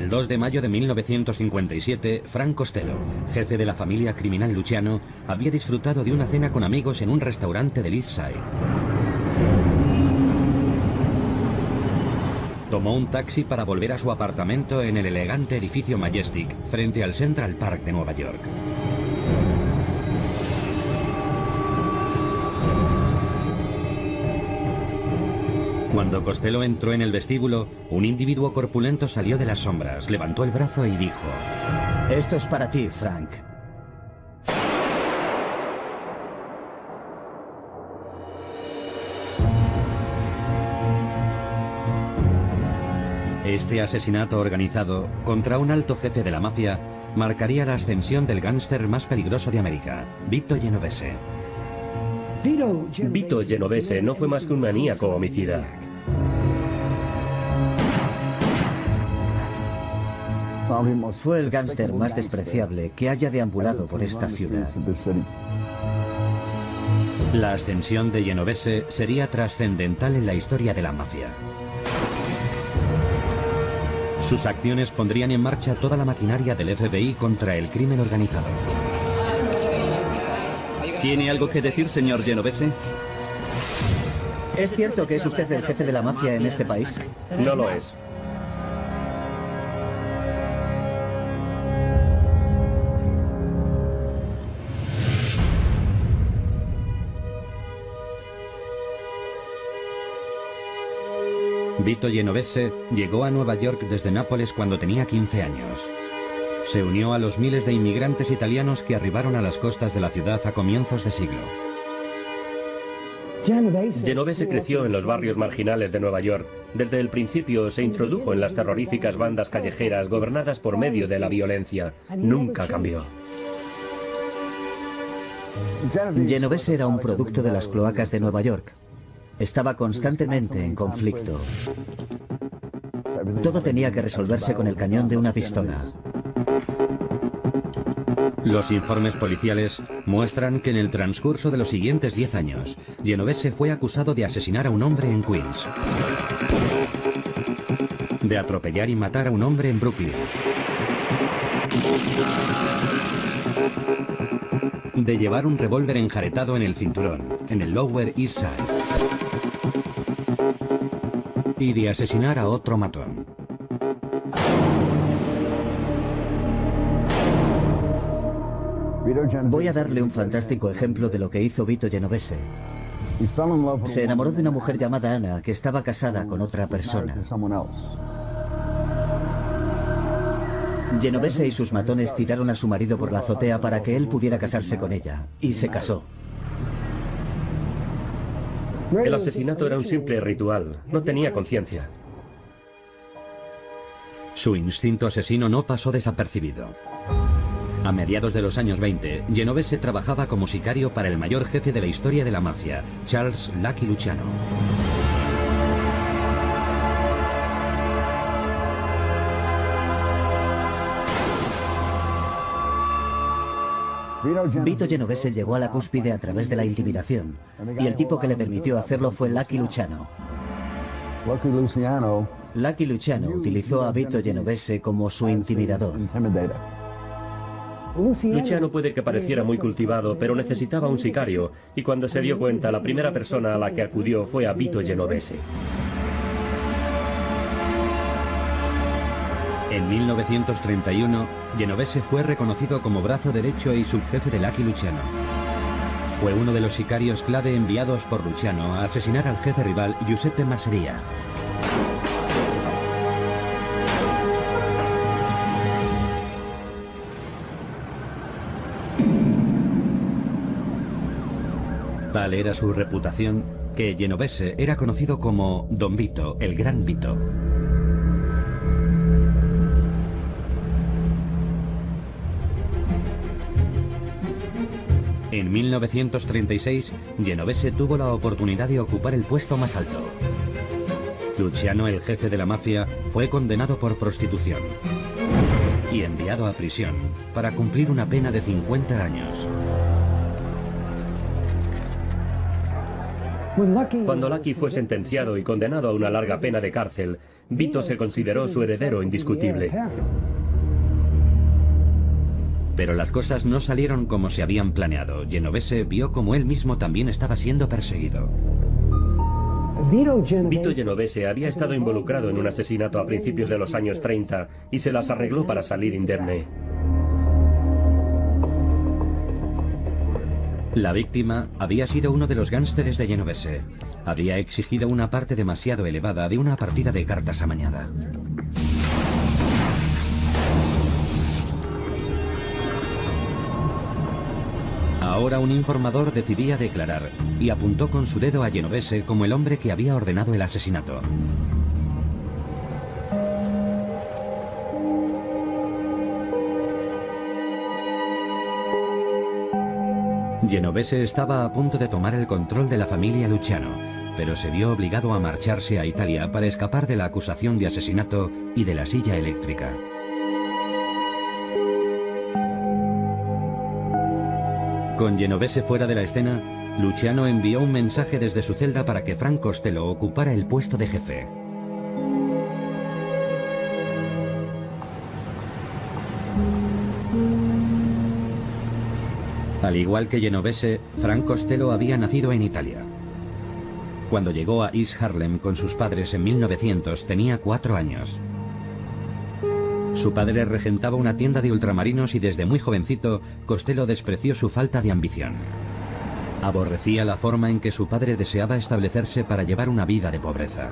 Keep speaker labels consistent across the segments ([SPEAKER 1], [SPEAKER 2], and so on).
[SPEAKER 1] El 2 de mayo de 1957, Frank Costello, jefe de la familia criminal Luciano, había disfrutado de una cena con amigos en un restaurante del East Side. Tomó un taxi para volver a su apartamento en el elegante edificio Majestic, frente al Central Park de Nueva York. Cuando Costello entró en el vestíbulo, un individuo corpulento salió de las sombras, levantó el brazo y dijo:
[SPEAKER 2] Esto es para ti, Frank.
[SPEAKER 1] Este asesinato organizado contra un alto jefe de la mafia marcaría la ascensión del gángster más peligroso de América, Vito Genovese.
[SPEAKER 3] Vito Genovese no fue más que un maníaco homicida.
[SPEAKER 2] Fue el gángster más despreciable que haya deambulado por esta ciudad.
[SPEAKER 1] La ascensión de Genovese sería trascendental en la historia de la mafia. Sus acciones pondrían en marcha toda la maquinaria del FBI contra el crimen organizado.
[SPEAKER 4] ¿Tiene algo que decir, señor Genovese?
[SPEAKER 2] ¿Es cierto que es usted el jefe de la mafia en este país?
[SPEAKER 3] No lo es.
[SPEAKER 1] Vito Genovese llegó a Nueva York desde Nápoles cuando tenía 15 años. Se unió a los miles de inmigrantes italianos que arribaron a las costas de la ciudad a comienzos de siglo.
[SPEAKER 3] Genovese creció en los barrios marginales de Nueva York. Desde el principio se introdujo en las terroríficas bandas callejeras gobernadas por medio de la violencia. Nunca cambió.
[SPEAKER 2] Genovese era un producto de las cloacas de Nueva York. Estaba constantemente en conflicto. Todo tenía que resolverse con el cañón de una pistola.
[SPEAKER 1] Los informes policiales muestran que en el transcurso de los siguientes 10 años, Genovese fue acusado de asesinar a un hombre en Queens, de atropellar y matar a un hombre en Brooklyn, de llevar un revólver enjaretado en el cinturón, en el Lower East Side, y de asesinar a otro matón.
[SPEAKER 2] Voy a darle un fantástico ejemplo de lo que hizo Vito Genovese. Se enamoró de una mujer llamada Ana que estaba casada con otra persona. Genovese y sus matones tiraron a su marido por la azotea para que él pudiera casarse con ella, y se casó.
[SPEAKER 3] El asesinato era un simple ritual, no tenía conciencia.
[SPEAKER 1] Su instinto asesino no pasó desapercibido. A mediados de los años 20, Genovese trabajaba como sicario para el mayor jefe de la historia de la mafia, Charles Lucky Luciano.
[SPEAKER 2] Vito Genovese llegó a la cúspide a través de la intimidación, y el tipo que le permitió hacerlo fue Lucky Luciano. Lucky Luciano utilizó a Vito Genovese como su intimidador.
[SPEAKER 3] Luciano puede que pareciera muy cultivado, pero necesitaba un sicario, y cuando se dio cuenta, la primera persona a la que acudió fue a Vito Genovese.
[SPEAKER 1] En 1931, Genovese fue reconocido como brazo derecho y subjefe de Lucky Luciano. Fue uno de los sicarios clave enviados por Luciano a asesinar al jefe rival Giuseppe Masseria. Tal era su reputación que Genovese era conocido como Don Vito, el Gran Vito. En 1936, Genovese tuvo la oportunidad de ocupar el puesto más alto. Luciano, el jefe de la mafia, fue condenado por prostitución y enviado a prisión para cumplir una pena de 50 años.
[SPEAKER 3] Cuando Lucky fue sentenciado y condenado a una larga pena de cárcel, Vito se consideró su heredero indiscutible.
[SPEAKER 1] Pero las cosas no salieron como se habían planeado. Genovese vio como él mismo también estaba siendo perseguido.
[SPEAKER 3] Vito Genovese había estado involucrado en un asesinato a principios de los años 30 y se las arregló para salir indemne.
[SPEAKER 1] La víctima había sido uno de los gánsteres de Genovese. Había exigido una parte demasiado elevada de una partida de cartas amañada. Ahora un informador decidía declarar y apuntó con su dedo a Genovese como el hombre que había ordenado el asesinato. Genovese estaba a punto de tomar el control de la familia Luciano, pero se vio obligado a marcharse a Italia para escapar de la acusación de asesinato y de la silla eléctrica. Con Genovese fuera de la escena, Luciano envió un mensaje desde su celda para que Frank Costello ocupara el puesto de jefe. Al igual que Genovese, Frank Costello había nacido en Italia. Cuando llegó a East Harlem con sus padres en 1900 tenía 4 años. Su padre regentaba una tienda de ultramarinos y desde muy jovencito Costello despreció su falta de ambición. Aborrecía la forma en que su padre deseaba establecerse para llevar una vida de pobreza.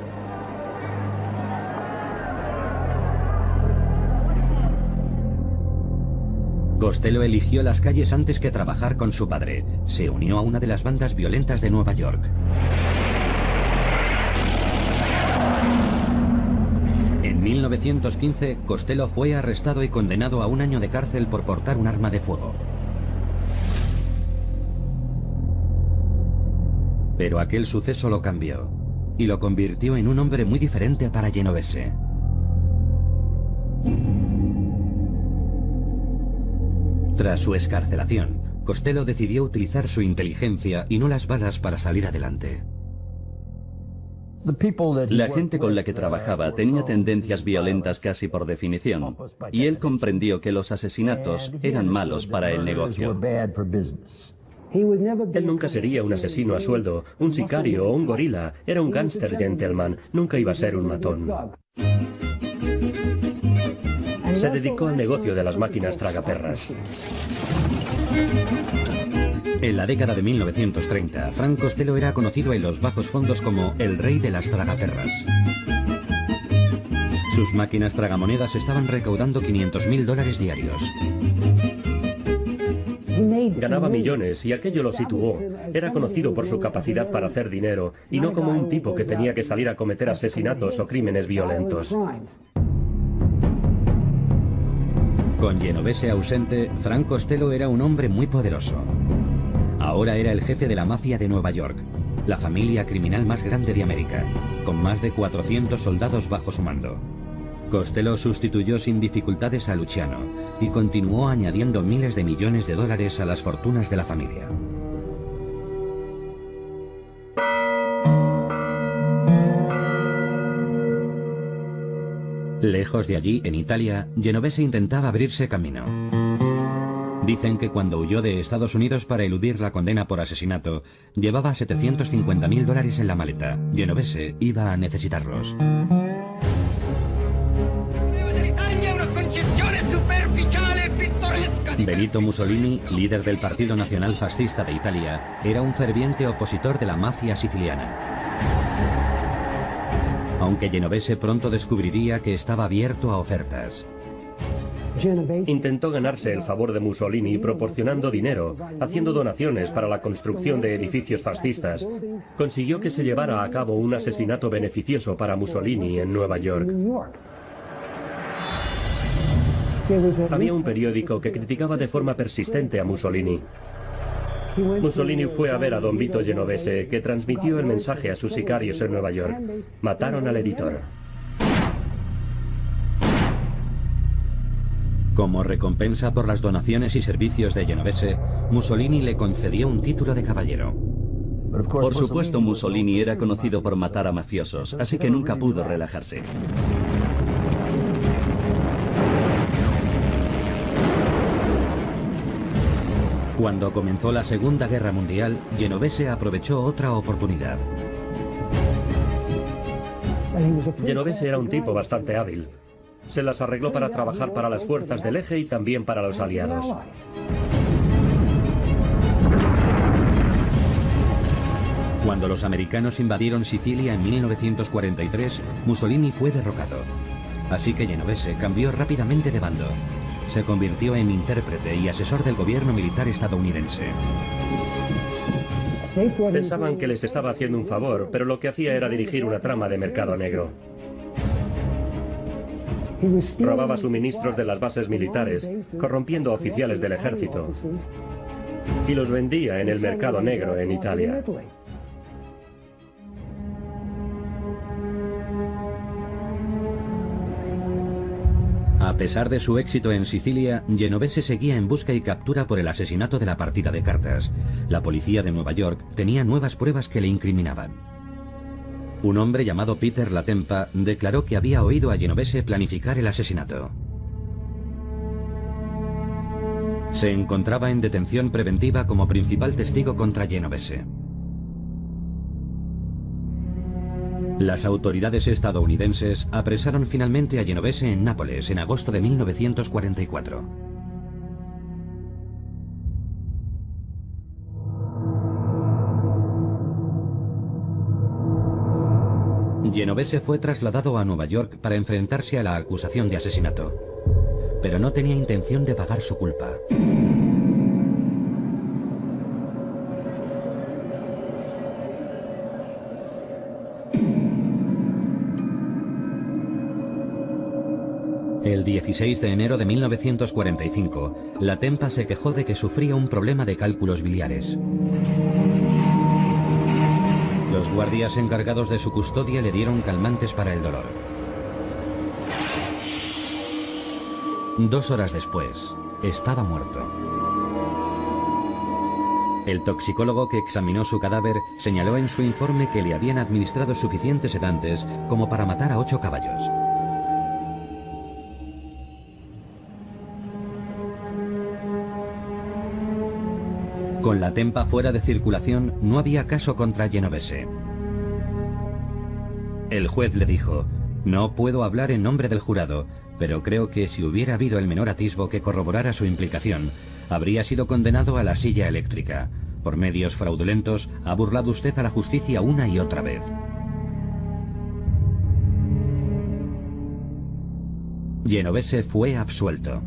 [SPEAKER 1] Costello eligió las calles antes que trabajar con su padre. Se unió a una de las bandas violentas de Nueva York. En 1915, Costello fue arrestado y condenado a 1 año de cárcel por portar un arma de fuego. Pero aquel suceso lo cambió y lo convirtió en un hombre muy diferente para Genovese. Tras su excarcelación, Costello decidió utilizar su inteligencia y no las balas para salir adelante.
[SPEAKER 4] La gente con la que trabajaba tenía tendencias violentas casi por definición, y él comprendió que los asesinatos eran malos para el negocio.
[SPEAKER 3] Él nunca sería un asesino a sueldo, un sicario o un gorila. Era un gángster gentleman, nunca iba a ser un matón. Se dedicó al negocio de las máquinas tragaperras.
[SPEAKER 1] En la década de 1930, Frank Costello era conocido en los bajos fondos como el rey de las tragaperras. Sus máquinas tragamonedas estaban recaudando $500.000 diarios.
[SPEAKER 3] Ganaba millones y aquello lo situó. Era conocido por su capacidad para hacer dinero y no como un tipo que tenía que salir a cometer asesinatos o crímenes violentos.
[SPEAKER 1] Con Genovese ausente, Frank Costello era un hombre muy poderoso. Ahora era el jefe de la mafia de Nueva York, la familia criminal más grande de América, con más de 400 soldados bajo su mando. Costello sustituyó sin dificultades a Luciano y continuó añadiendo miles de millones de dólares a las fortunas de la familia. Lejos de allí, en Italia, Genovese intentaba abrirse camino. Dicen que cuando huyó de Estados Unidos para eludir la condena por asesinato, llevaba $750.000 en la maleta. Genovese iba a necesitarlos. Benito Mussolini, líder del Partido Nacional Fascista de Italia, era un ferviente opositor de la mafia siciliana. Aunque Genovese pronto descubriría que estaba abierto a ofertas.
[SPEAKER 3] Intentó ganarse el favor de Mussolini proporcionando dinero, haciendo donaciones para la construcción de edificios fascistas. Consiguió que se llevara a cabo un asesinato beneficioso para Mussolini en Nueva York. Había un periódico que criticaba de forma persistente a Mussolini. Mussolini fue a ver a don Vito Genovese, que transmitió el mensaje a sus sicarios en Nueva York. Mataron al editor.
[SPEAKER 1] Como recompensa por las donaciones y servicios de Genovese, Mussolini le concedió un título de caballero.
[SPEAKER 4] Por supuesto, Mussolini era conocido por matar a mafiosos, así que nunca pudo relajarse.
[SPEAKER 1] Cuando comenzó la Segunda Guerra Mundial, Genovese aprovechó otra oportunidad.
[SPEAKER 3] Genovese era un tipo bastante hábil. Se las arregló para trabajar para las fuerzas del Eje y también para los aliados.
[SPEAKER 1] Cuando los americanos invadieron Sicilia en 1943, Mussolini fue derrocado. Así que Genovese cambió rápidamente de bando. Se convirtió en intérprete y asesor del gobierno militar estadounidense.
[SPEAKER 3] Pensaban que les estaba haciendo un favor, pero lo que hacía era dirigir una trama de mercado negro. Robaba suministros de las bases militares, corrompiendo a oficiales del ejército, y los vendía en el mercado negro en Italia.
[SPEAKER 1] A pesar de su éxito en Sicilia, Genovese seguía en busca y captura por el asesinato de la partida de cartas. La policía de Nueva York tenía nuevas pruebas que le incriminaban. Un hombre llamado Peter Latempa declaró que había oído a Genovese planificar el asesinato. Se encontraba en detención preventiva como principal testigo contra Genovese. Las autoridades estadounidenses apresaron finalmente a Genovese en Nápoles en agosto de 1944. Genovese fue trasladado a Nueva York para enfrentarse a la acusación de asesinato, pero no tenía intención de pagar su culpa. El 16 de enero de 1945, Latempa se quejó de que sufría un problema de cálculos biliares. Los guardias encargados de su custodia le dieron calmantes para el dolor. 2 horas después, estaba muerto. El toxicólogo que examinó su cadáver señaló en su informe que le habían administrado suficientes sedantes como para matar a 8 caballos. Con Latempa fuera de circulación, no había caso contra Genovese. El juez le dijo: "No puedo hablar en nombre del jurado, pero creo que si hubiera habido el menor atisbo que corroborara su implicación, habría sido condenado a la silla eléctrica. Por medios fraudulentos, ha burlado usted a la justicia una y otra vez". Genovese fue absuelto.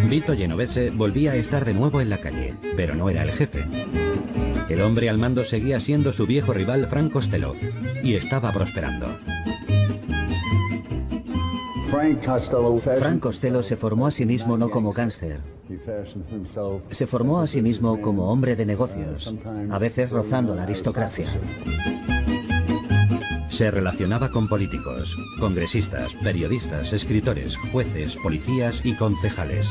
[SPEAKER 1] Vito Genovese volvía a estar de nuevo en la calle, pero no era el jefe. El hombre al mando seguía siendo su viejo rival Frank Costello, y estaba prosperando.
[SPEAKER 2] Frank Costello se formó a sí mismo no como gángster. Se formó a sí mismo como hombre de negocios, a veces rozando la aristocracia.
[SPEAKER 1] Se relacionaba con políticos, congresistas, periodistas, escritores, jueces, policías y concejales.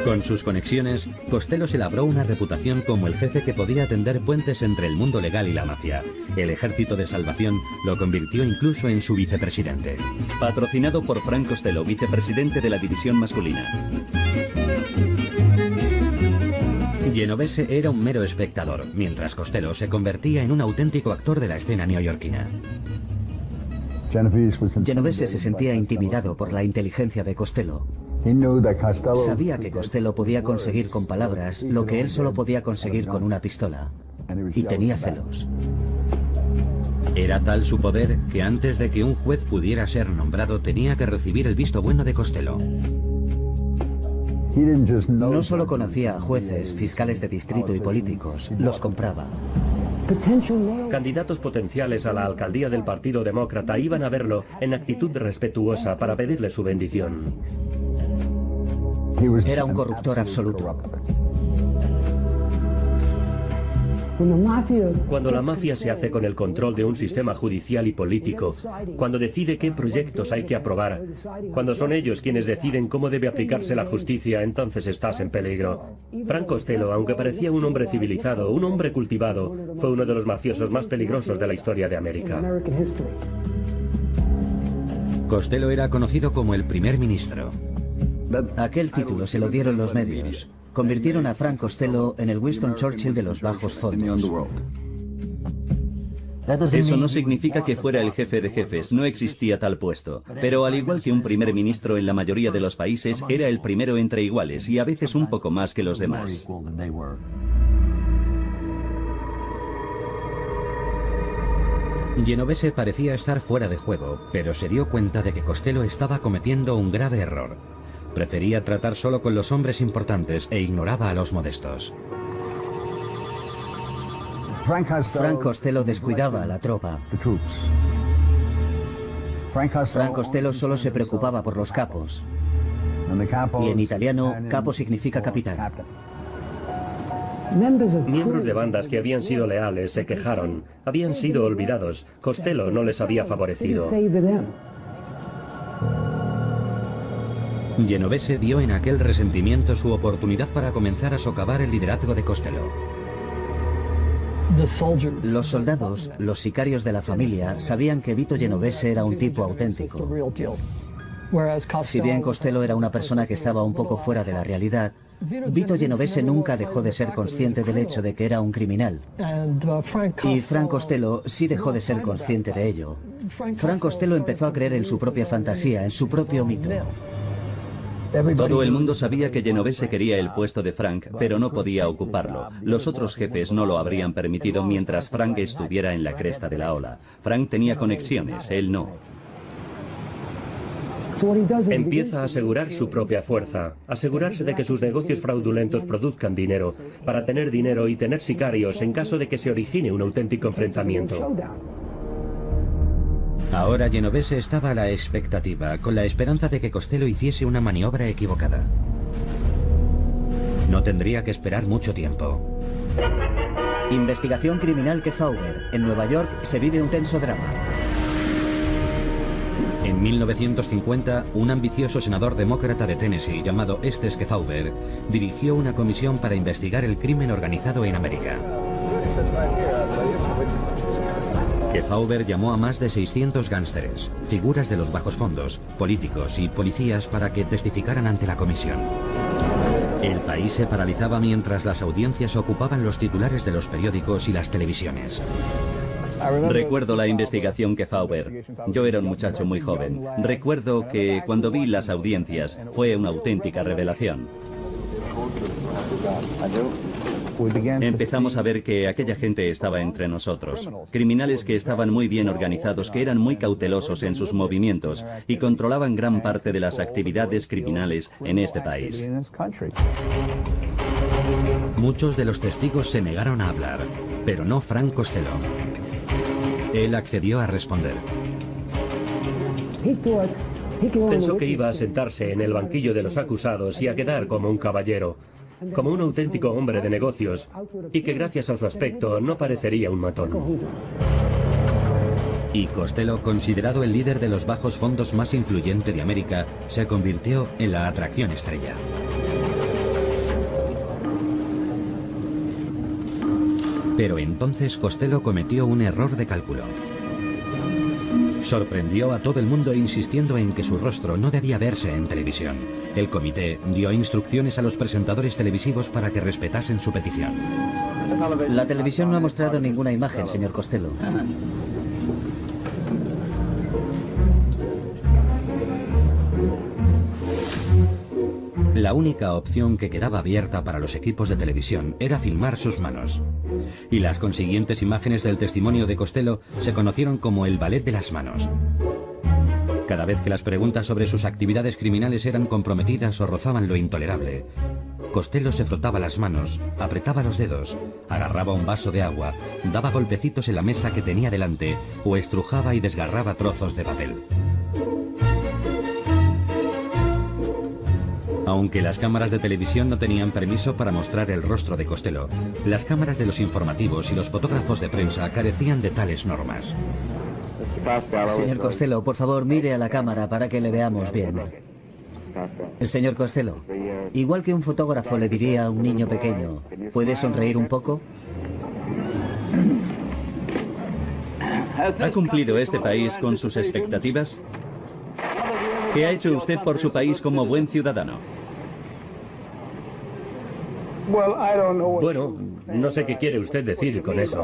[SPEAKER 1] Con sus conexiones, Costello se labró una reputación como el jefe que podía tender puentes entre el mundo legal y la mafia. El Ejército de Salvación lo convirtió incluso en su vicepresidente.
[SPEAKER 4] Patrocinado por Frank Costello, vicepresidente de la división masculina.
[SPEAKER 1] Genovese era un mero espectador, mientras Costello se convertía en un auténtico actor de la escena neoyorquina.
[SPEAKER 2] Genovese se sentía intimidado por la inteligencia de Costello. Sabía que Costello podía conseguir con palabras lo que él solo podía conseguir con una pistola, y tenía celos.
[SPEAKER 1] Era tal su poder que antes de que un juez pudiera ser nombrado tenía que recibir el visto bueno de Costello.
[SPEAKER 2] No solo conocía a jueces, fiscales de distrito y políticos, los compraba.
[SPEAKER 3] Candidatos potenciales a la alcaldía del Partido Demócrata iban a verlo en actitud respetuosa para pedirle su bendición.
[SPEAKER 2] Era un corruptor absoluto.
[SPEAKER 3] Cuando la mafia se hace con el control de un sistema judicial y político, cuando decide qué proyectos hay que aprobar, cuando son ellos quienes deciden cómo debe aplicarse la justicia, entonces estás en peligro. Frank Costello, aunque parecía un hombre civilizado, un hombre cultivado, fue uno de los mafiosos más peligrosos de la historia de América.
[SPEAKER 1] Costello era conocido como el primer ministro.
[SPEAKER 2] Aquel título se lo dieron los medios. Convirtieron a Frank Costello en el Winston Churchill de los bajos fondos.
[SPEAKER 4] Eso no significa que fuera el jefe de jefes, no existía tal puesto. Pero al igual que un primer ministro en la mayoría de los países, era el primero entre iguales y a veces un poco más que los demás.
[SPEAKER 1] Genovese parecía estar fuera de juego, pero se dio cuenta de que Costello estaba cometiendo un grave error. Prefería tratar solo con los hombres importantes e ignoraba a los modestos.
[SPEAKER 2] Frank Costello descuidaba a la tropa. Frank Costello solo se preocupaba por los capos. Y en italiano, capo significa capitán.
[SPEAKER 3] Miembros de bandas que habían sido leales se quejaron. Habían sido olvidados. Costello no les había favorecido.
[SPEAKER 1] Genovese vio en aquel resentimiento su oportunidad para comenzar a socavar el liderazgo de Costello.
[SPEAKER 2] Los soldados, los sicarios de la familia, sabían que Vito Genovese era un tipo auténtico. Si bien Costello era una persona que estaba un poco fuera de la realidad, Vito Genovese nunca dejó de ser consciente del hecho de que era un criminal. Y Frank Costello sí dejó de ser consciente de ello. Frank Costello empezó a creer en su propia fantasía, en su propio mito.
[SPEAKER 4] Todo el mundo sabía que Genovese quería el puesto de Frank, pero no podía ocuparlo. Los otros jefes no lo habrían permitido mientras Frank estuviera en la cresta de la ola. Frank tenía conexiones, él no.
[SPEAKER 3] Empieza a asegurar su propia fuerza, asegurarse de que sus negocios fraudulentos produzcan dinero, para tener dinero y tener sicarios en caso de que se origine un auténtico enfrentamiento.
[SPEAKER 1] Ahora Genovese estaba a la expectativa, con la esperanza de que Costello hiciese una maniobra equivocada. No tendría que esperar mucho tiempo.
[SPEAKER 2] Investigación criminal Kefauver. En Nueva York se vive un tenso drama.
[SPEAKER 1] En 1950, un ambicioso senador demócrata de Tennessee llamado Estes Kefauver dirigió una comisión para investigar el crimen organizado en América. Kefauver llamó a más de 600 gángsteres, figuras de los bajos fondos, políticos y policías para que testificaran ante la comisión. El país se paralizaba mientras las audiencias ocupaban los titulares de los periódicos y las televisiones.
[SPEAKER 4] Recuerdo la investigación Kefauver. Yo era un muchacho muy joven. Recuerdo que cuando vi las audiencias fue una auténtica revelación. Empezamos a ver que aquella gente estaba entre nosotros. Criminales que estaban muy bien organizados, que eran muy cautelosos en sus movimientos y controlaban gran parte de las actividades criminales en este país.
[SPEAKER 1] Muchos de los testigos se negaron a hablar, pero no Frank Costello. Él accedió a responder.
[SPEAKER 3] Pensó que iba a sentarse en el banquillo de los acusados y a quedar como un caballero, como un auténtico hombre de negocios, y que gracias a su aspecto no parecería un matón.
[SPEAKER 1] Y Costello, considerado el líder de los bajos fondos más influyente de América, se convirtió en la atracción estrella. Pero entonces Costello cometió un error de cálculo. Sorprendió a todo el mundo insistiendo en que su rostro no debía verse en televisión. El comité dio instrucciones a los presentadores televisivos para que respetasen su petición.
[SPEAKER 2] La televisión no ha mostrado ninguna imagen, señor Costello.
[SPEAKER 1] La única opción que quedaba abierta para los equipos de televisión era filmar sus manos. Y las consiguientes imágenes del testimonio de Costello se conocieron como el ballet de las manos. Cada vez que las preguntas sobre sus actividades criminales eran comprometidas o rozaban lo intolerable, Costello se frotaba las manos, apretaba los dedos, agarraba un vaso de agua, daba golpecitos en la mesa que tenía delante o estrujaba y desgarraba trozos de papel. Aunque las cámaras de televisión no tenían permiso para mostrar el rostro de Costello, las cámaras de los informativos y los fotógrafos de prensa carecían de tales normas.
[SPEAKER 2] Señor Costello, por favor, mire a la cámara para que le veamos bien. Señor Costello, igual que un fotógrafo le diría a un niño pequeño, ¿puede sonreír un poco?
[SPEAKER 4] ¿Ha cumplido este país con sus expectativas? ¿Qué ha hecho usted por su país como buen ciudadano?
[SPEAKER 3] Bueno, no sé qué quiere usted decir con eso.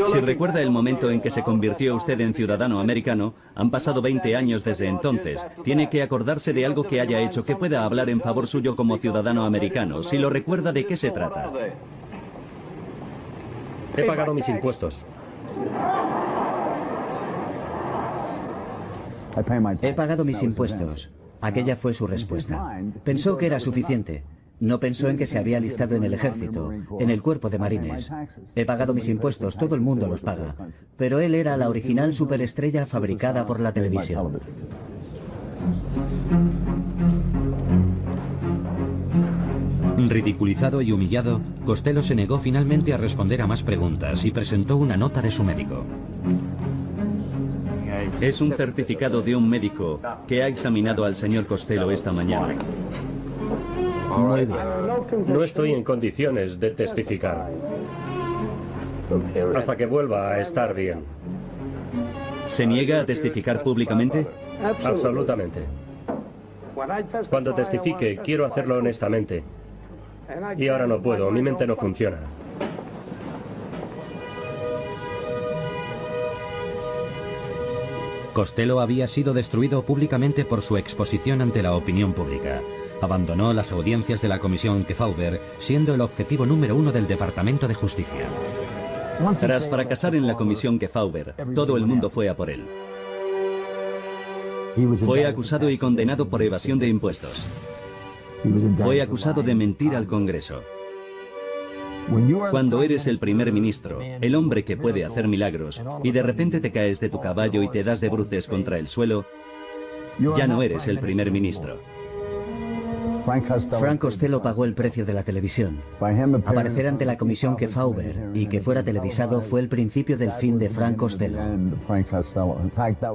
[SPEAKER 4] Si recuerda el momento en que se convirtió usted en ciudadano americano, han pasado 20 años desde entonces. Tiene que acordarse de algo que haya hecho que pueda hablar en favor suyo como ciudadano americano. Si lo recuerda, ¿de qué se trata?
[SPEAKER 3] He pagado mis impuestos.
[SPEAKER 2] He pagado mis impuestos. Aquella fue su respuesta. Pensó que era suficiente. No pensó en que se había alistado en el ejército, en el cuerpo de marines. He pagado mis impuestos, todo el mundo los paga. Pero él era la original superestrella fabricada por la televisión.
[SPEAKER 1] Ridiculizado y humillado, Costello se negó finalmente a responder a más preguntas y presentó una nota de su médico.
[SPEAKER 4] Es un certificado de un médico que ha examinado al señor Costello esta mañana.
[SPEAKER 2] Muy bien.
[SPEAKER 3] No estoy en condiciones de testificar. Hasta que vuelva a estar bien.
[SPEAKER 4] ¿Se niega a testificar públicamente?
[SPEAKER 3] Absolutamente. Cuando testifique, quiero hacerlo honestamente. Y ahora no puedo, mi mente no funciona.
[SPEAKER 1] Costello había sido destruido públicamente por su exposición ante la opinión pública. Abandonó las audiencias de la comisión Kefauver, siendo el objetivo número 1 del Departamento de Justicia.
[SPEAKER 4] Tras fracasar en la comisión Kefauver, todo el mundo fue a por él. Fue acusado y condenado por evasión de impuestos. Fue acusado de mentir al Congreso. Cuando eres el primer ministro, el hombre que puede hacer milagros, y de repente te caes de tu caballo y te das de bruces contra el suelo, ya no eres el primer ministro.
[SPEAKER 2] Frank Costello pagó el precio de la televisión. Aparecer ante la comisión Kefauver y que fuera televisado fue el principio del fin de Frank Costello.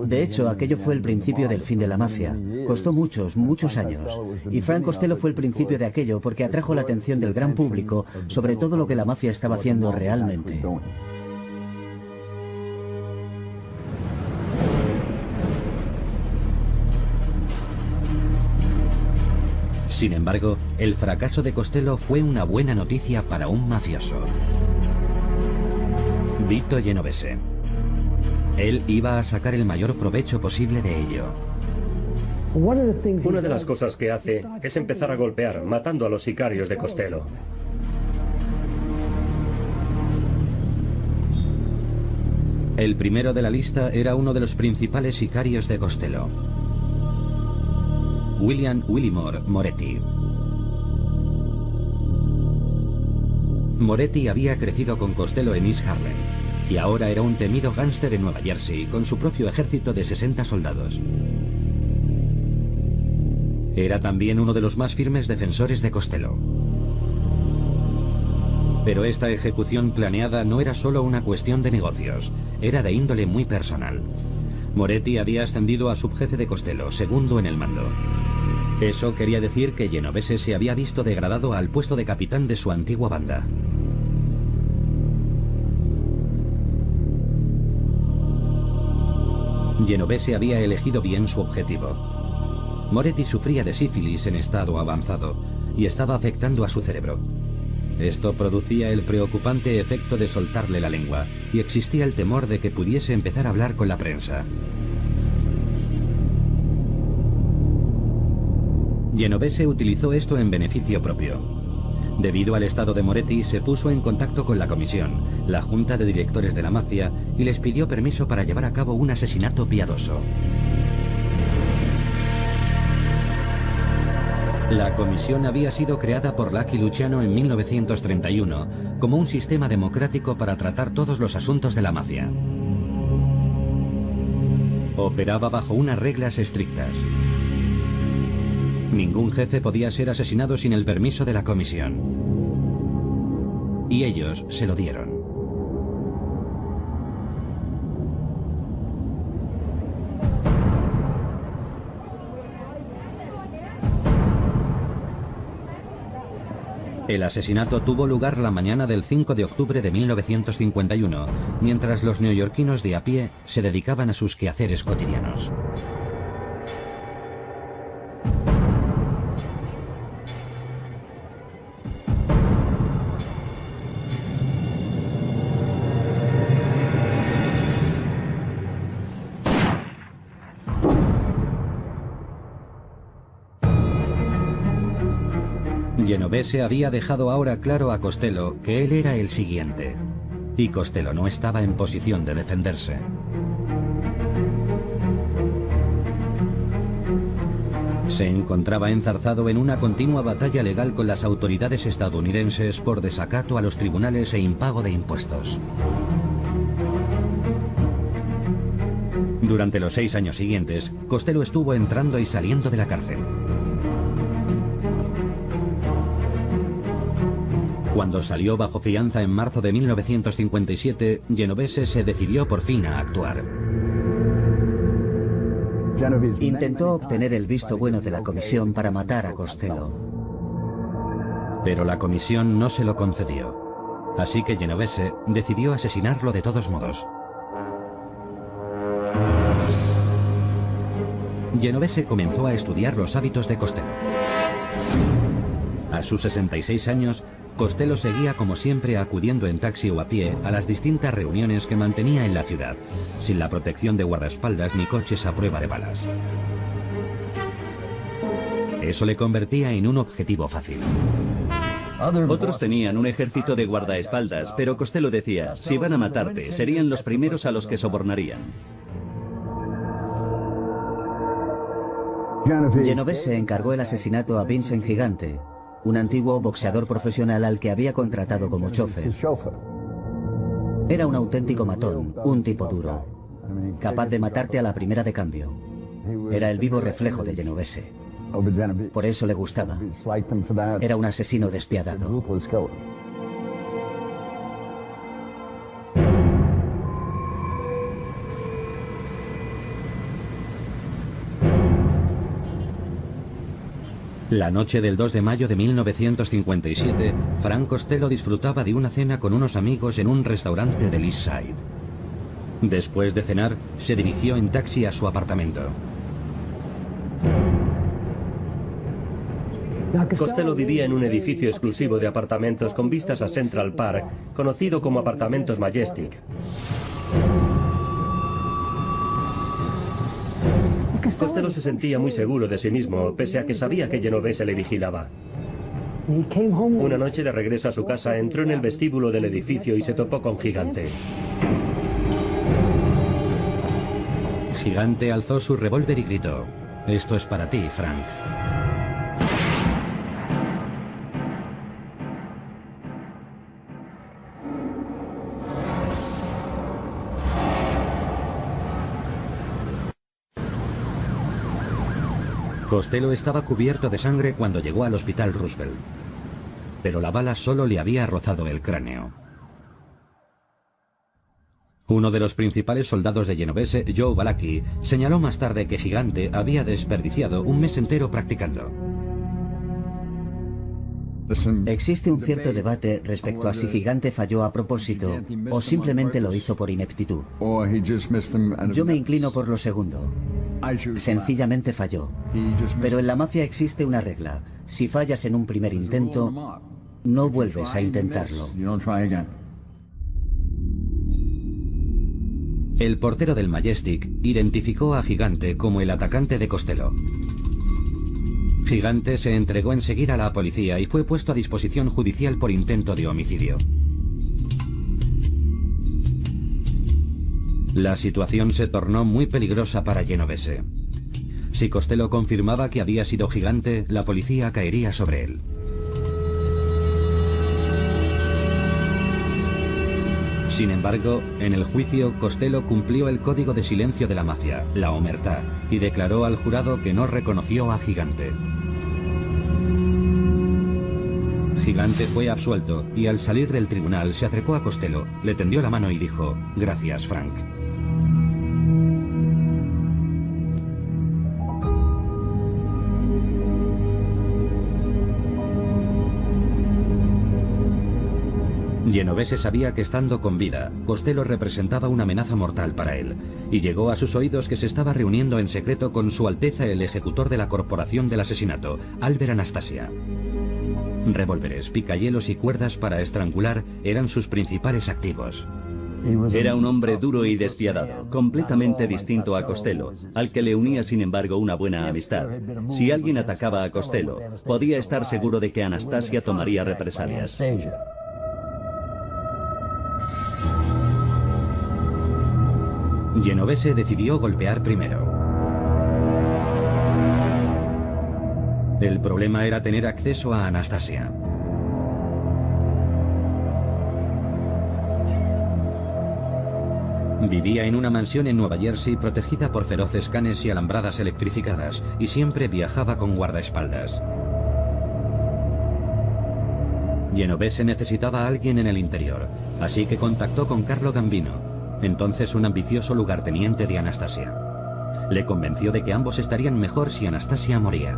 [SPEAKER 2] De hecho, aquello fue el principio del fin de la mafia. Costó muchos, muchos años. Y Frank Costello fue el principio de aquello porque atrajo la atención del gran público sobre todo lo que la mafia estaba haciendo realmente.
[SPEAKER 1] Sin embargo, el fracaso de Costello fue una buena noticia para un mafioso. Vito Genovese. Él iba a sacar el mayor provecho posible de ello.
[SPEAKER 3] Una de las cosas que hace es empezar a golpear, matando a los sicarios de Costello.
[SPEAKER 1] El primero de la lista era uno de los principales sicarios de Costello. William Willimore Moretti. Moretti había crecido con Costello en East Harlem y ahora era un temido gángster en Nueva Jersey con su propio ejército de 60 soldados. Era también uno de los más firmes defensores de Costello. Pero esta ejecución planeada no era solo una cuestión de negocios, era de índole muy personal. Moretti había ascendido a subjefe de Costello, segundo en el mando. Eso quería decir que Genovese se había visto degradado al puesto de capitán de su antigua banda. Genovese había elegido bien su objetivo. Moretti sufría de sífilis en estado avanzado y estaba afectando a su cerebro. Esto producía el preocupante efecto de soltarle la lengua y existía el temor de que pudiese empezar a hablar con la prensa. Genovese utilizó esto en beneficio propio. Debido al estado de Moretti, se puso en contacto con la comisión, la junta de directores de la mafia, y les pidió permiso para llevar a cabo un asesinato piadoso. La comisión había sido creada por Lucky Luciano en 1931 como un sistema democrático para tratar todos los asuntos de la mafia. Operaba bajo unas reglas estrictas. Ningún jefe podía ser asesinado sin el permiso de la comisión. Y ellos se lo dieron. El asesinato tuvo lugar la mañana del 5 de octubre de 1951, mientras los neoyorquinos de a pie se dedicaban a sus quehaceres cotidianos. Genovese había dejado ahora claro a Costello que él era el siguiente, y Costello no estaba en posición de defenderse. Se encontraba enzarzado en una continua batalla legal con las autoridades estadounidenses por desacato a los tribunales e impago de impuestos. Durante los 6 años siguientes, Costello estuvo entrando y saliendo de la cárcel. Cuando salió bajo fianza en marzo de 1957, Genovese se decidió por fin a actuar.
[SPEAKER 2] Intentó obtener el visto bueno de la comisión para matar a Costello.
[SPEAKER 1] Pero la comisión no se lo concedió. Así que Genovese decidió asesinarlo de todos modos. Genovese comenzó a estudiar los hábitos de Costello. A sus 66 años, Costello seguía como siempre acudiendo en taxi o a pie a las distintas reuniones que mantenía en la ciudad, sin la protección de guardaespaldas ni coches a prueba de balas. Eso le convertía en un objetivo fácil.
[SPEAKER 4] Otros tenían un ejército de guardaespaldas, pero Costello decía, si van a matarte, serían los primeros a los que sobornarían.
[SPEAKER 2] Genovese encargó el asesinato a Vincent Gigante, un antiguo boxeador profesional al que había contratado como chofer. Era un auténtico matón, un tipo duro, capaz de matarte a la primera de cambio. Era el vivo reflejo de Genovese. Por eso le gustaba. Era un asesino despiadado.
[SPEAKER 1] La noche del 2 de mayo de 1957, Frank Costello disfrutaba de una cena con unos amigos en un restaurante del East Side. Después de cenar, se dirigió en taxi a su apartamento.
[SPEAKER 3] Costello vivía en un edificio exclusivo de apartamentos con vistas a Central Park, conocido como Apartamentos Majestic. Costello se sentía muy seguro de sí mismo, pese a que sabía que Genovese le vigilaba. Una noche de regreso a su casa entró en el vestíbulo del edificio y se topó con Gigante.
[SPEAKER 1] Gigante alzó su revólver y gritó: "Esto es para ti, Frank". Costello estaba cubierto de sangre cuando llegó al hospital Roosevelt, pero la bala solo le había rozado el cráneo. Uno de los principales soldados de Genovese, Joe Balaki, señaló más tarde que Gigante había desperdiciado un mes entero practicando.
[SPEAKER 2] Existe un cierto debate respecto a si Gigante falló a propósito o simplemente lo hizo por ineptitud. Yo me inclino por lo segundo. Sencillamente falló. Pero en la mafia existe una regla. Si fallas en un primer intento, no vuelves a intentarlo.
[SPEAKER 1] El portero del Majestic identificó a Gigante como el atacante de Costello. Gigante se entregó enseguida a la policía y fue puesto a disposición judicial por intento de homicidio. La situación se tornó muy peligrosa para Genovese. Si Costello confirmaba que había sido Gigante, la policía caería sobre él. Sin embargo, en el juicio, Costello cumplió el código de silencio de la mafia, la omertá, y declaró al jurado que no reconoció a Gigante. gigante fue absuelto y al salir del tribunal se acercó a Costello, le tendió la mano y dijo: «Gracias, Frank». Genovese sabía que estando con vida, Costello representaba una amenaza mortal para él, y llegó a sus oídos que se estaba reuniendo en secreto con Su Alteza el ejecutor de la Corporación del Asesinato, Albert Anastasia. Revólveres, picayelos y cuerdas para estrangular eran sus principales activos.
[SPEAKER 4] Era un hombre duro y despiadado, completamente distinto a Costello, al que le unía sin embargo una buena amistad. Si alguien atacaba a Costello, podía estar seguro de que Anastasia tomaría represalias.
[SPEAKER 1] Genovese decidió golpear primero. El problema era tener acceso a Anastasia. Vivía en una mansión en Nueva Jersey protegida por feroces canes y alambradas electrificadas, y siempre viajaba con guardaespaldas. Genovese necesitaba a alguien en el interior, así que contactó con Carlo Gambino, entonces un ambicioso lugarteniente de Anastasia. Le convenció de que ambos estarían mejor si Anastasia moría.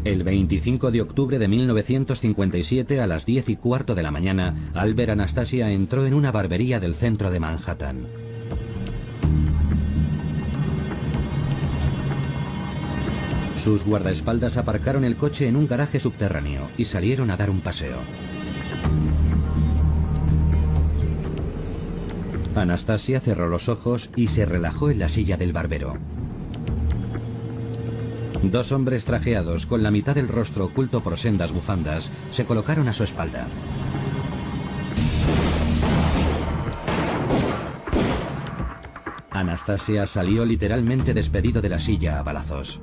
[SPEAKER 1] El 25 de octubre de 1957 a las 10:15 de la mañana, Albert Anastasia entró en una barbería del centro de Manhattan. Sus guardaespaldas aparcaron el coche en un garaje subterráneo y salieron a dar un paseo. Anastasia cerró los ojos y se relajó en la silla del barbero. Dos hombres trajeados, con la mitad del rostro oculto por sendas bufandas, se colocaron a su espalda. Anastasia salió literalmente despedido de la silla a balazos.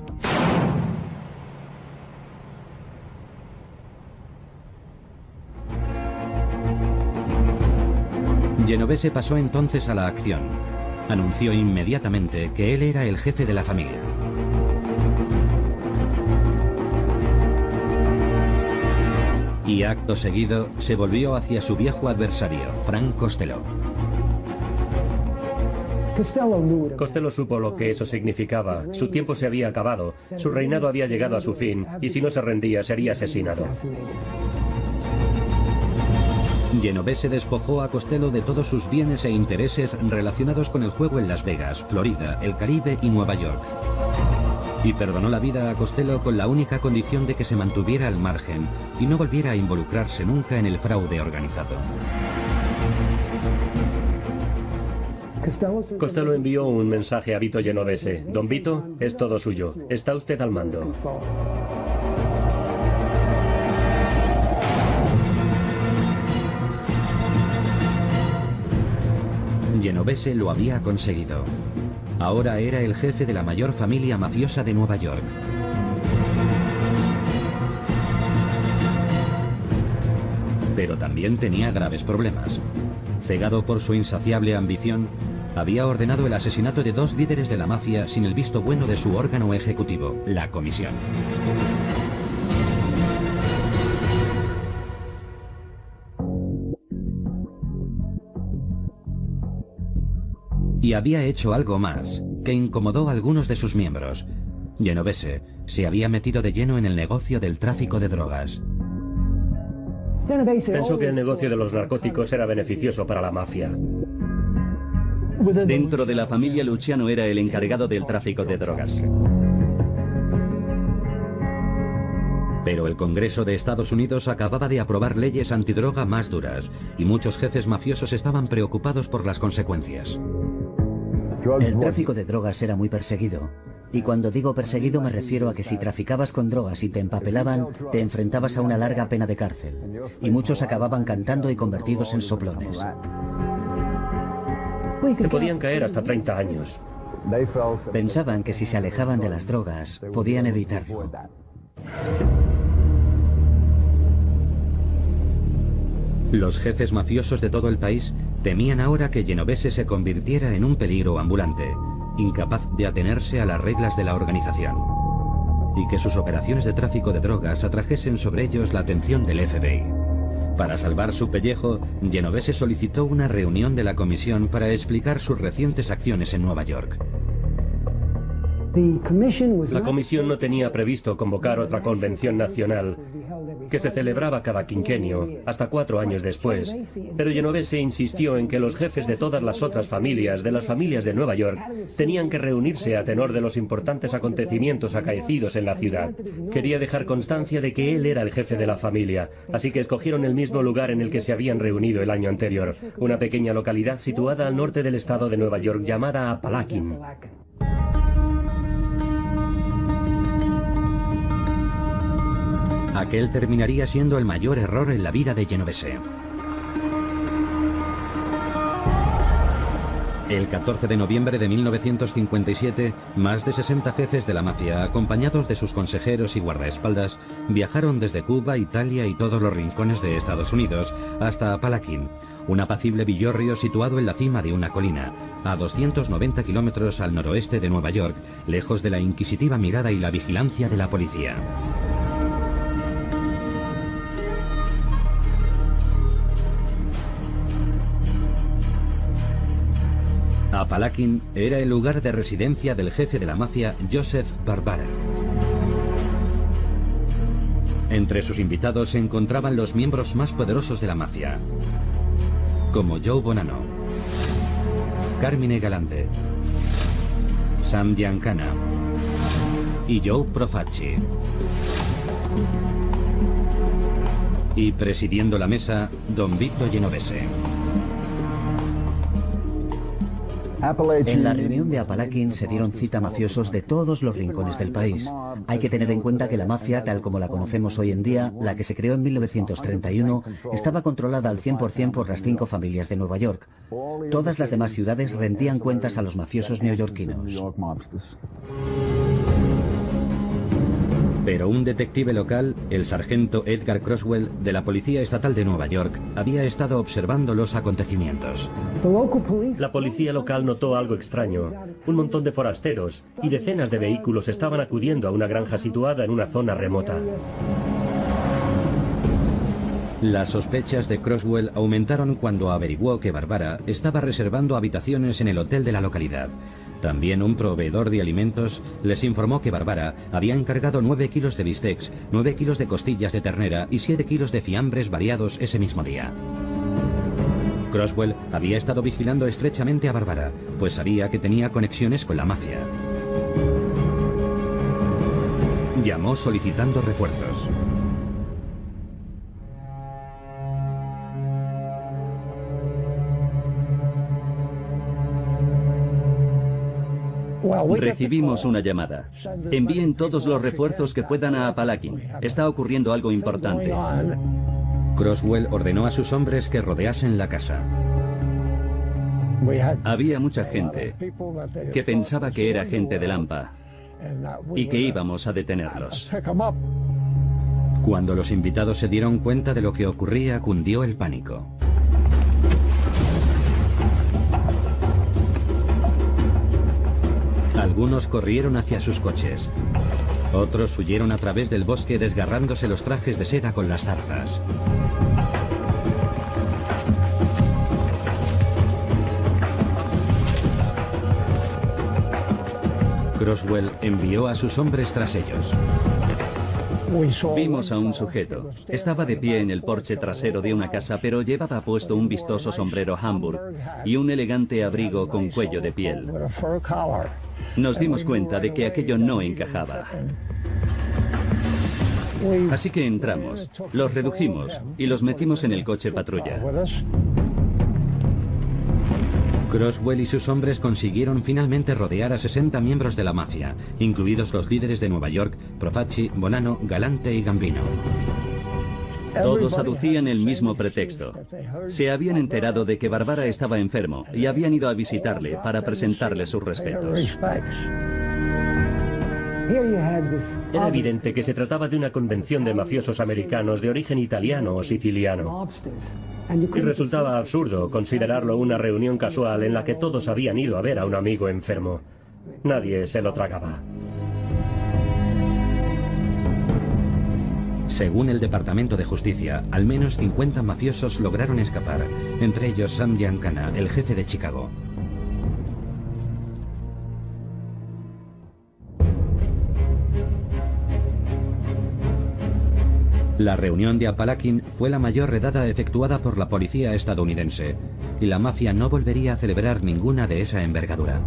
[SPEAKER 1] Genovese pasó entonces a la acción. Anunció inmediatamente que él era el jefe de la familia. Y acto seguido se volvió hacia su viejo adversario, Frank Costello.
[SPEAKER 3] Costello supo lo que eso significaba. Su tiempo se había acabado, su reinado había llegado a su fin, y si no se rendía sería asesinado.
[SPEAKER 1] Genovese despojó a Costello de todos sus bienes e intereses relacionados con el juego en Las Vegas, Florida, el Caribe y Nueva York. Y perdonó la vida a Costello con la única condición de que se mantuviera al margen y no volviera a involucrarse nunca en el fraude organizado.
[SPEAKER 3] Costello envió un mensaje a Vito Genovese. Don Vito, es todo suyo. Está usted al mando.
[SPEAKER 1] Genovese lo había conseguido. Ahora era el jefe de la mayor familia mafiosa de Nueva York. Pero también tenía graves problemas. Cegado por su insaciable ambición, había ordenado el asesinato de dos líderes de la mafia sin el visto bueno de su órgano ejecutivo, la Comisión. Y había hecho algo más, que incomodó a algunos de sus miembros. Genovese se había metido de lleno en el negocio del tráfico de drogas.
[SPEAKER 3] Pensó que el negocio de los narcóticos era beneficioso para la mafia.
[SPEAKER 4] Dentro de la familia, Luciano era el encargado del tráfico de drogas.
[SPEAKER 1] Pero el Congreso de Estados Unidos acababa de aprobar leyes antidroga más duras, y muchos jefes mafiosos estaban preocupados por las consecuencias.
[SPEAKER 2] El tráfico de drogas era muy perseguido. Y cuando digo perseguido me refiero a que si traficabas con drogas y te empapelaban, te enfrentabas a una larga pena de cárcel. Y muchos acababan cantando y convertidos en soplones.
[SPEAKER 3] Te podían caer hasta 30 años.
[SPEAKER 2] Pensaban que si se alejaban de las drogas, podían evitarlo.
[SPEAKER 1] Los jefes mafiosos de todo el país temían ahora que Genovese se convirtiera en un peligro ambulante, incapaz de atenerse a las reglas de la organización, y que sus operaciones de tráfico de drogas atrajesen sobre ellos la atención del FBI. Para salvar su pellejo, Genovese solicitó una reunión de la comisión para explicar sus recientes acciones en Nueva York.
[SPEAKER 3] La comisión no tenía previsto convocar otra convención nacional que se celebraba cada quinquenio, hasta 4 años después, pero Genovese insistió en que los jefes de todas las otras familias, de las familias de Nueva York, tenían que reunirse a tenor de los importantes acontecimientos acaecidos en la ciudad. Quería dejar constancia de que él era el jefe de la familia, así que escogieron el mismo lugar en el que se habían reunido el año anterior, una pequeña localidad situada al norte del estado de Nueva York llamada Apalachin.
[SPEAKER 1] Aquel terminaría siendo el mayor error en la vida de Genovese. El 14 de noviembre de 1957, más de 60 jefes de la mafia, acompañados de sus consejeros y guardaespaldas, viajaron desde Cuba, Italia y todos los rincones de Estados Unidos hasta Apalachin, un apacible villorrio situado en la cima de una colina, a 290 kilómetros al noroeste de Nueva York, lejos de la inquisitiva mirada y la vigilancia de la policía. Apalachin era el lugar de residencia del jefe de la mafia, Joseph Barbara. Entre sus invitados se encontraban los miembros más poderosos de la mafia, como Joe Bonanno, Carmine Galante, Sam Giancana y Joe Profaci. Y presidiendo la mesa, don Vito Genovese.
[SPEAKER 2] En la reunión de Apalachin se dieron cita mafiosos de todos los rincones del país. Hay que tener en cuenta que la mafia, tal como la conocemos hoy en día, la que se creó en 1931, estaba controlada al 100% por las 5 familias de Nueva York. Todas las demás ciudades rendían cuentas a los mafiosos neoyorquinos.
[SPEAKER 1] Pero un detective local, el sargento Edgar Croswell, de la Policía Estatal de Nueva York, había estado observando los acontecimientos.
[SPEAKER 3] La policía local notó algo extraño. Un montón de forasteros y decenas de vehículos estaban acudiendo a una granja situada en una zona remota.
[SPEAKER 1] Las sospechas de Croswell aumentaron cuando averiguó que Barbara estaba reservando habitaciones en el hotel de la localidad. También un proveedor de alimentos les informó que Barbara había encargado 9 kilos de bistecs, 9 kilos de costillas de ternera y 7 kilos de fiambres variados ese mismo día. Croswell había estado vigilando estrechamente a Barbara, pues sabía que tenía conexiones con la mafia. Llamó solicitando refuerzos.
[SPEAKER 4] Recibimos una llamada. Envíen todos los refuerzos que puedan a Apalachin. Está ocurriendo algo importante.
[SPEAKER 1] Croswell ordenó a sus hombres que rodeasen la casa.
[SPEAKER 4] Había mucha gente que pensaba que era gente de Lampa y que íbamos a detenerlos.
[SPEAKER 1] Cuando los invitados se dieron cuenta de lo que ocurría, cundió el pánico. Algunos corrieron hacia sus coches. Otros huyeron a través del bosque desgarrándose los trajes de seda con las zarzas. Croswell envió a sus hombres tras ellos.
[SPEAKER 4] Vimos a un sujeto. Estaba de pie en el porche trasero de una casa, pero llevaba puesto un vistoso sombrero Hamburg y un elegante abrigo con cuello de piel. Nos dimos cuenta de que aquello no encajaba. Así que entramos, los redujimos y los metimos en el coche patrulla.
[SPEAKER 1] Croswell y sus hombres consiguieron finalmente rodear a 60 miembros de la mafia, incluidos los líderes de Nueva York, Profaci, Bonanno, Galante y Gambino.
[SPEAKER 4] Todos aducían el mismo pretexto. Se habían enterado de que Barbara estaba enfermo y habían ido a visitarle para presentarle sus respetos.
[SPEAKER 3] Era evidente que se trataba de una convención de mafiosos americanos de origen italiano o siciliano. Y resultaba absurdo considerarlo una reunión casual en la que todos habían ido a ver a un amigo enfermo. Nadie se lo tragaba.
[SPEAKER 1] Según el Departamento de Justicia, al menos 50 mafiosos lograron escapar, entre ellos Sam Giancana, el jefe de Chicago. La reunión de Apalachin fue la mayor redada efectuada por la policía estadounidense, y la mafia no volvería a celebrar ninguna de esa envergadura.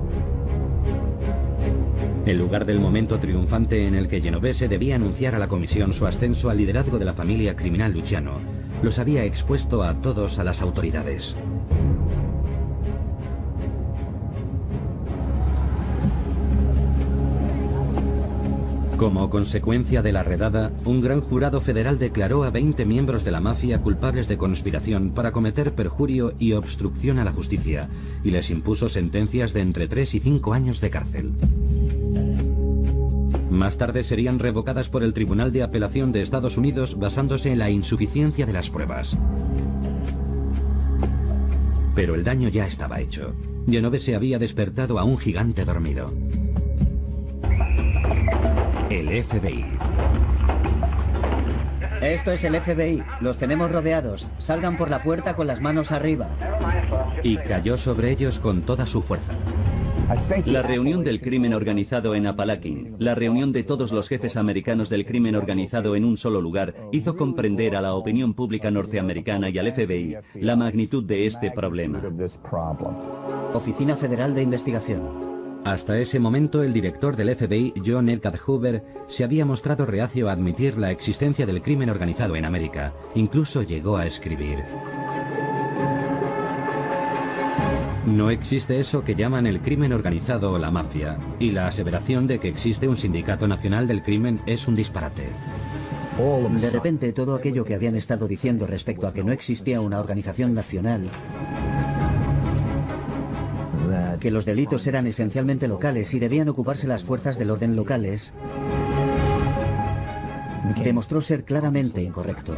[SPEAKER 1] En lugar del momento triunfante en el que Genovese debía anunciar a la comisión su ascenso al liderazgo de la familia criminal Luciano, los había expuesto a todos a las autoridades. Como consecuencia de la redada, un gran jurado federal declaró a 20 miembros de la mafia culpables de conspiración para cometer perjurio y obstrucción a la justicia, y les impuso sentencias de entre 3 y 5 años de cárcel. Más tarde serían revocadas por el Tribunal de Apelación de Estados Unidos basándose en la insuficiencia de las pruebas. Pero el daño ya estaba hecho. Genovese había despertado a un gigante dormido. El FBI.
[SPEAKER 2] Esto es el FBI. Los tenemos rodeados. Salgan por la puerta con las manos arriba.
[SPEAKER 1] Y cayó sobre ellos con toda su fuerza.
[SPEAKER 4] La reunión del crimen organizado en Apalachin, la reunión de todos los jefes americanos del crimen organizado en un solo lugar, hizo comprender a la opinión pública norteamericana y al FBI la magnitud de este problema.
[SPEAKER 2] Oficina Federal de Investigación.
[SPEAKER 1] Hasta ese momento, el director del FBI, John Edgar Hoover, se había mostrado reacio a admitir la existencia del crimen organizado en América. Incluso llegó a escribir: no existe eso que llaman el crimen organizado o la mafia, y la aseveración de que existe un sindicato nacional del crimen es un disparate.
[SPEAKER 2] De repente, todo aquello que habían estado diciendo respecto a que no existía una organización nacional, que los delitos eran esencialmente locales y debían ocuparse las fuerzas del orden locales, demostró ser claramente incorrecto.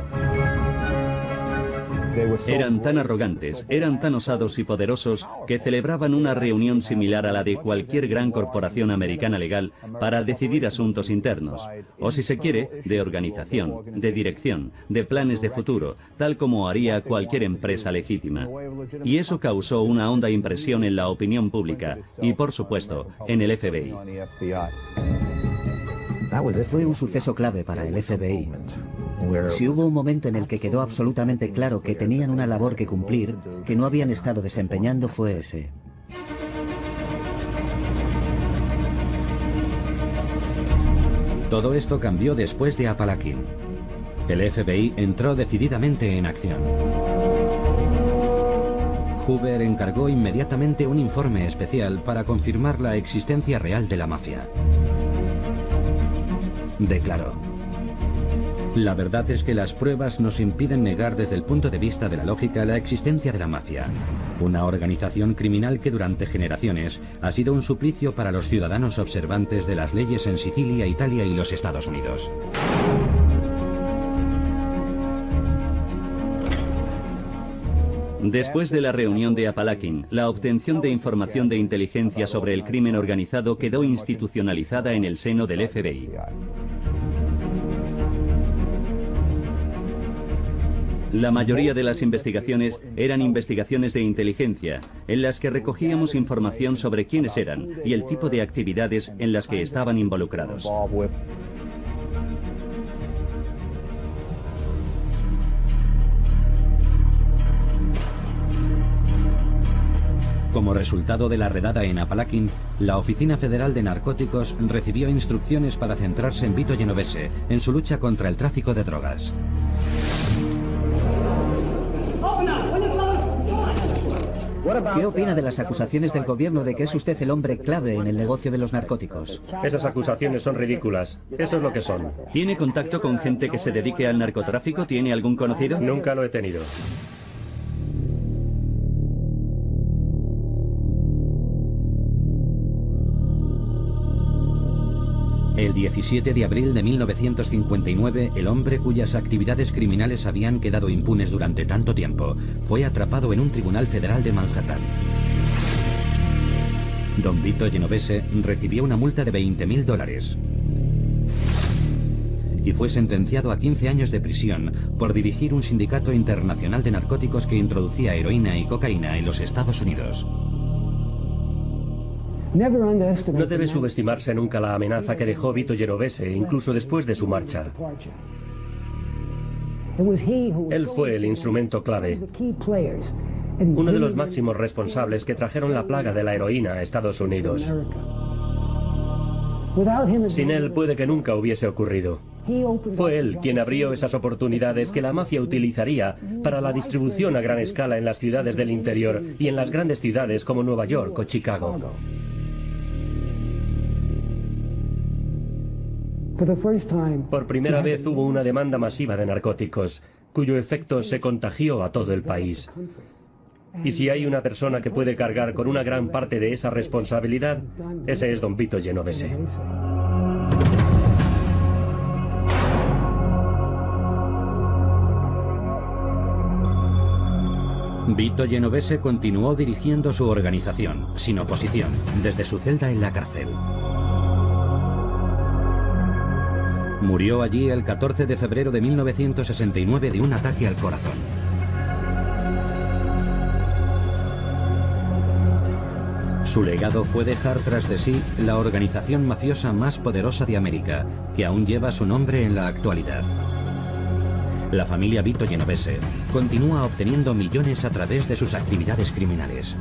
[SPEAKER 4] Eran tan arrogantes, eran tan osados y poderosos que celebraban una reunión similar a la de cualquier gran corporación americana legal para decidir asuntos internos, o si se quiere, de organización, de dirección, de planes de futuro, tal como haría cualquier empresa legítima. Y eso causó una honda impresión en la opinión pública y, por supuesto, en el FBI.
[SPEAKER 2] Fue un suceso clave para el FBI. Si hubo un momento en el que quedó absolutamente claro que tenían una labor que cumplir, que no habían estado desempeñando, fue ese.
[SPEAKER 1] Todo esto cambió después de Apalachin. El FBI entró decididamente en acción. Hoover encargó inmediatamente un informe especial para confirmar la existencia real de la mafia. Declaró: la verdad es que las pruebas nos impiden negar desde el punto de vista de la lógica la existencia de la mafia, una organización criminal que durante generaciones ha sido un suplicio para los ciudadanos observantes de las leyes en Sicilia, Italia y los Estados Unidos.
[SPEAKER 4] Después de la reunión de Apalachin, la obtención de información de inteligencia sobre el crimen organizado quedó institucionalizada en el seno del FBI. La mayoría de las investigaciones eran investigaciones de inteligencia, en las que recogíamos información sobre quiénes eran y el tipo de actividades en las que estaban involucrados.
[SPEAKER 1] Como resultado de la redada en Apalachin, la Oficina Federal de Narcóticos recibió instrucciones para centrarse en Vito Genovese, en su lucha contra el tráfico de drogas.
[SPEAKER 2] ¿Qué opina de las acusaciones del gobierno de que es usted el hombre clave en el negocio de los narcóticos?
[SPEAKER 3] Esas acusaciones son ridículas. Eso es lo que son.
[SPEAKER 4] ¿Tiene contacto con gente que se dedique al narcotráfico? ¿Tiene algún conocido?
[SPEAKER 3] Nunca lo he tenido.
[SPEAKER 1] El 17 de abril de 1959, el hombre cuyas actividades criminales habían quedado impunes durante tanto tiempo fue atrapado en un tribunal federal de Manhattan. Don Vito Genovese recibió una multa de $20.000 y fue sentenciado a 15 años de prisión por dirigir un sindicato internacional de narcóticos que introducía heroína y cocaína en los Estados Unidos.
[SPEAKER 3] No debe subestimarse nunca la amenaza que dejó Vito Genovese, incluso después de su marcha. Él fue el instrumento clave, uno de los máximos responsables que trajeron la plaga de la heroína a Estados Unidos. Sin él puede que nunca hubiese ocurrido. Fue él quien abrió esas oportunidades que la mafia utilizaría para la distribución a gran escala en las ciudades del interior y en las grandes ciudades como Nueva York o Chicago. Por primera vez hubo una demanda masiva de narcóticos, cuyo efecto se contagió a todo el país. Y si hay una persona que puede cargar con una gran parte de esa responsabilidad, ese es don Vito Genovese.
[SPEAKER 1] Vito Genovese continuó dirigiendo su organización, sin oposición, desde su celda en la cárcel. Murió allí el 14 de febrero de 1969 de un ataque al corazón. Su legado fue dejar tras de sí la organización mafiosa más poderosa de América, que aún lleva su nombre en la actualidad. La familia Vito Genovese continúa obteniendo millones a través de sus actividades criminales.